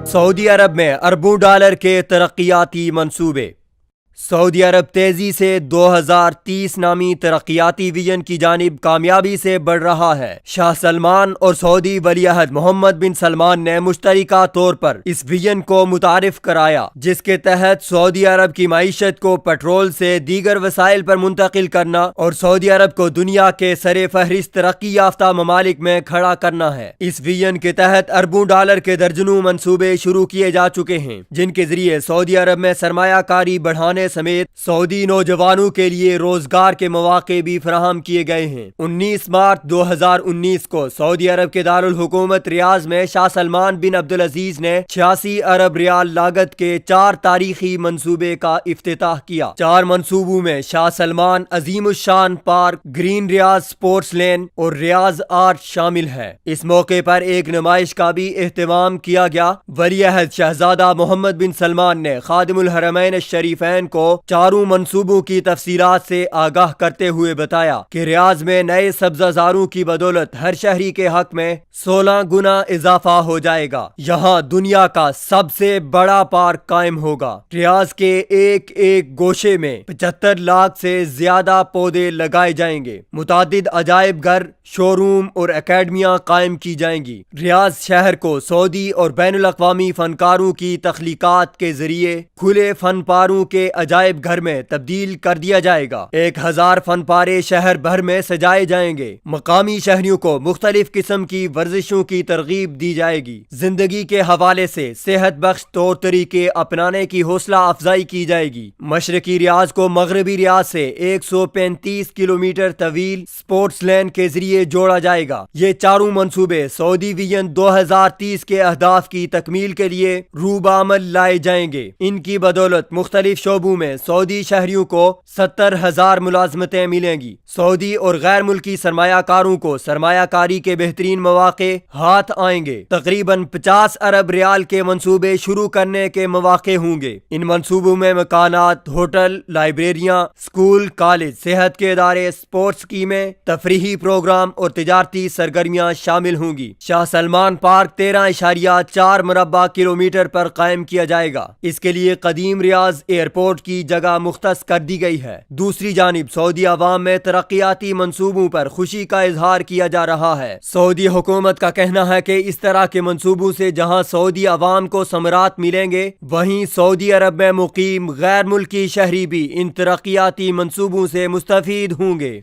سعودی عرب میں اربوں ڈالر کے ترقیاتی منصوبے۔ سعودی عرب تیزی سے 2030 نامی ترقیاتی ویژن کی جانب کامیابی سے بڑھ رہا ہے۔ شاہ سلمان اور سعودی ولی عہد محمد بن سلمان نے مشترکہ طور پر اس ویژن کو متعارف کرایا، جس کے تحت سعودی عرب کی معیشت کو پیٹرول سے دیگر وسائل پر منتقل کرنا اور سعودی عرب کو دنیا کے سر فہرست ترقی یافتہ ممالک میں کھڑا کرنا ہے۔ اس ویژن کے تحت اربوں ڈالر کے درجنوں منصوبے شروع کیے جا چکے ہیں، جن کے ذریعے سعودی عرب میں سرمایہ کاری بڑھانے سمیت سعودی نوجوانوں کے لیے روزگار کے مواقع بھی فراہم کیے گئے ہیں۔ 19 مارچ 2019 کو سعودی عرب کے دارالحکومت ریاض میں شاہ سلمان بن عبدالعزیز نے 86 ارب ریال لاگت کے 4 تاریخی منصوبے کا افتتاح کیا۔ 4 منصوبوں میں شاہ سلمان عظیم الشان پارک، گرین ریاض سپورٹس لین اور ریاض آرٹ شامل ہے۔ اس موقع پر ایک نمائش کا بھی اہتمام کیا گیا۔ ولی عہد شہزادہ محمد بن سلمان نے خادم الحرمین الشریفین کو چاروں منصوبوں کی تفصیلات سے آگاہ کرتے ہوئے بتایا کہ ریاض میں نئے سبزہ زاروں کی بدولت ہر شہری کے حق میں 16 گنا اضافہ ہو جائے گا۔ یہاں دنیا کا سب سے بڑا پارک قائم ہوگا۔ ریاض کے ایک ایک گوشے میں 75 لاکھ سے زیادہ پودے لگائے جائیں گے۔ متعدد عجائب گھر، شو روم اور اکیڈمیاں قائم کی جائیں گی۔ ریاض شہر کو سعودی اور بین الاقوامی فنکاروں کی تخلیقات کے ذریعے کھلے فن پاروں کے عجائب گھر میں تبدیل کر دیا جائے گا۔ 1000 فن پارے شہر بھر میں سجائے جائیں گے۔ مقامی شہریوں کو مختلف قسم کی ورزشوں کی ترغیب دی جائے گی۔ زندگی کے حوالے سے صحت بخش طور طریقے اپنانے کی حوصلہ افزائی کی جائے گی۔ مشرقی ریاض کو مغربی ریاض سے 135 کلومیٹر طویل سپورٹس لین کے ذریعے جوڑا جائے گا۔ یہ چاروں منصوبے سعودی ویژن 2030 کے اہداف کی تکمیل کے لیے روبعمل لائے جائیں گے۔ ان کی بدولت مختلف شعبوں میں سعودی شہریوں کو 70,000 ملازمتیں ملیں گی۔ سعودی اور غیر ملکی سرمایہ کاروں کو سرمایہ کاری کے بہترین مواقع ہاتھ آئیں گے۔ تقریباً 50 ارب ریال کے منصوبے شروع کرنے کے مواقع ہوں گے۔ ان منصوبوں میں مکانات، ہوٹل، لائبریریاں، سکول، کالج، صحت کے ادارے، سپورٹس اسکیمیں، تفریحی پروگرام اور تجارتی سرگرمیاں شامل ہوں گی۔ شاہ سلمان پارک 13.4 مربع کلومیٹر پر قائم کیا جائے گا۔ اس کے لیے قدیم ریاض ایئرپورٹ کی جگہ مختص کر دی گئی ہے۔ دوسری جانب سعودی عوام میں ترقیاتی منصوبوں پر خوشی کا اظہار کیا جا رہا ہے۔ سعودی حکومت کا کہنا ہے کہ اس طرح کے منصوبوں سے جہاں سعودی عوام کو ثمرات ملیں گے، وہیں سعودی عرب میں مقیم غیر ملکی شہری بھی ان ترقیاتی منصوبوں سے مستفید ہوں گے۔